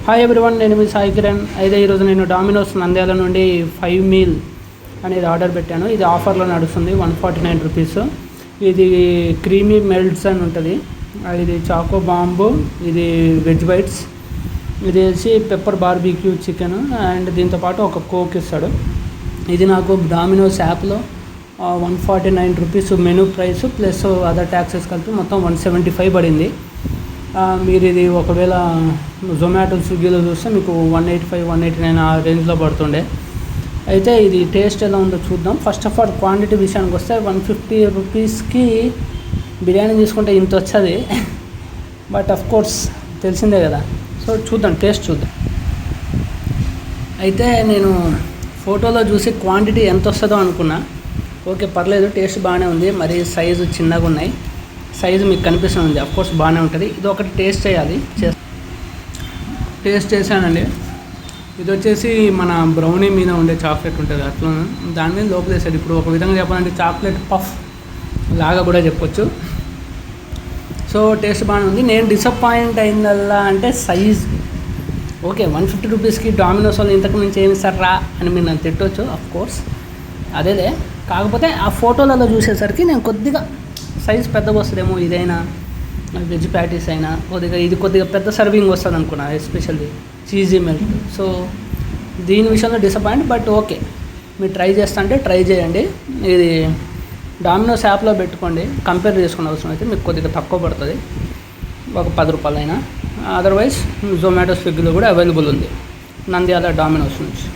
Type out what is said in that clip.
Hi everyone, నేను మీ సాయి కిరణ్. అయితే ఈరోజు నేను డామినోస్ నంద్యాల నుండి 5 మీల్ అనేది ఆర్డర్ పెట్టాను. ఇది ఆఫర్లో నడుస్తుంది, 149 రూపీస్. ఇది క్రీమీ మెల్ట్స్ అని ఉంటుంది. ఇది చాకో బాంబు, ఇది వెజ్ బైట్స్, ఇది వేసి పెప్పర్ బార్బీక్యూ చికెన్ అండ్ దీంతోపాటు ఒక కోక్ ఇస్తాడు. ఇది నాకు డామినోస్ యాప్లో 149 rupees menu price plus other taxes కలిపి మొత్తం 175 పడింది. మీరు ఇది ఒకవేళ జొమాటో స్విగ్గీలో చూస్తే మీకు 185 189 ఆ రేంజ్లో పడుతుండే. అయితే ఇది టేస్ట్ ఎలా ఉందో చూద్దాం. ఫస్ట్ ఆఫ్ ఆల్ క్వాంటిటీ విషయానికి వస్తే 150 రూపీస్కి బిర్యానీ తీసుకుంటే ఇంత వచ్చేది, బట్ ఆఫ్ కోర్స్ తెలిసిందే కదా. సో చూద్దాం, టేస్ట్ చూద్దాం. అయితే నేను ఫోటోలో చూసి క్వాంటిటీ ఎంత వస్తుందో అనుకున్నా. ఓకే, పర్లేదు, టేస్ట్ బాగానే ఉంది. మరి సైజు చిన్నగా ఉన్నాయి, సైజు మీకు కనిపిస్తుంది. అఫ్కోర్స్ బాగానే ఉంటుంది. ఇది ఒకటి టేస్ట్ చేయాలి. టేస్ట్ చేశానండి. ఇది వచ్చేసి మన బ్రౌనీ మీద ఉండే చాక్లెట్ ఉంటుంది, అట్లా దాని మీద లోపల వేసాడు. ఇప్పుడు ఒక విధంగా చెప్పాలంటే చాక్లెట్ పఫ్ లాగా కూడా చెప్పొచ్చు. సో టేస్ట్ బాగానే ఉంది. నేను డిసప్పాయింట్ అయిందల్లా అంటే సైజ్. ఓకే, 150 రూపీస్కి డామినోస్ వాళ్ళు ఇంతకు మించి ఏమి ఇస్తారా అని మీరు నన్ను తిట్టవచ్చు, అఫ్కోర్స్ అదేలే. కాకపోతే ఆ ఫోటోలలో చూసేసరికి నేను కొద్దిగా సైజ్ పెద్దగా వస్తుందేమో, ఇదైనా వెజ్ ప్యాటీస్ అయినా కొద్దిగా పెద్ద సర్వింగ్ వస్తుంది అనుకున్నా, ఎస్పెషల్లీ చీజీ మిల్క్. సో దీని విషయంలో డిసప్పాయింట్. బట్ ఓకే, మీరు ట్రై చేస్తా అంటే ట్రై చేయండి. ఇది డామినోస్ యాప్లో పెట్టుకోండి, కంపేర్ చేసుకునే అవసరం అయితే మీకు కొద్దిగా తక్కువ పడుతుంది, ఒక 10 రూపాయలైనా. అదర్వైజ్ జొమాటో స్విగ్గీలో కూడా అవైలబుల్ ఉంది, నంద్యాల డామినోస్ నుంచి.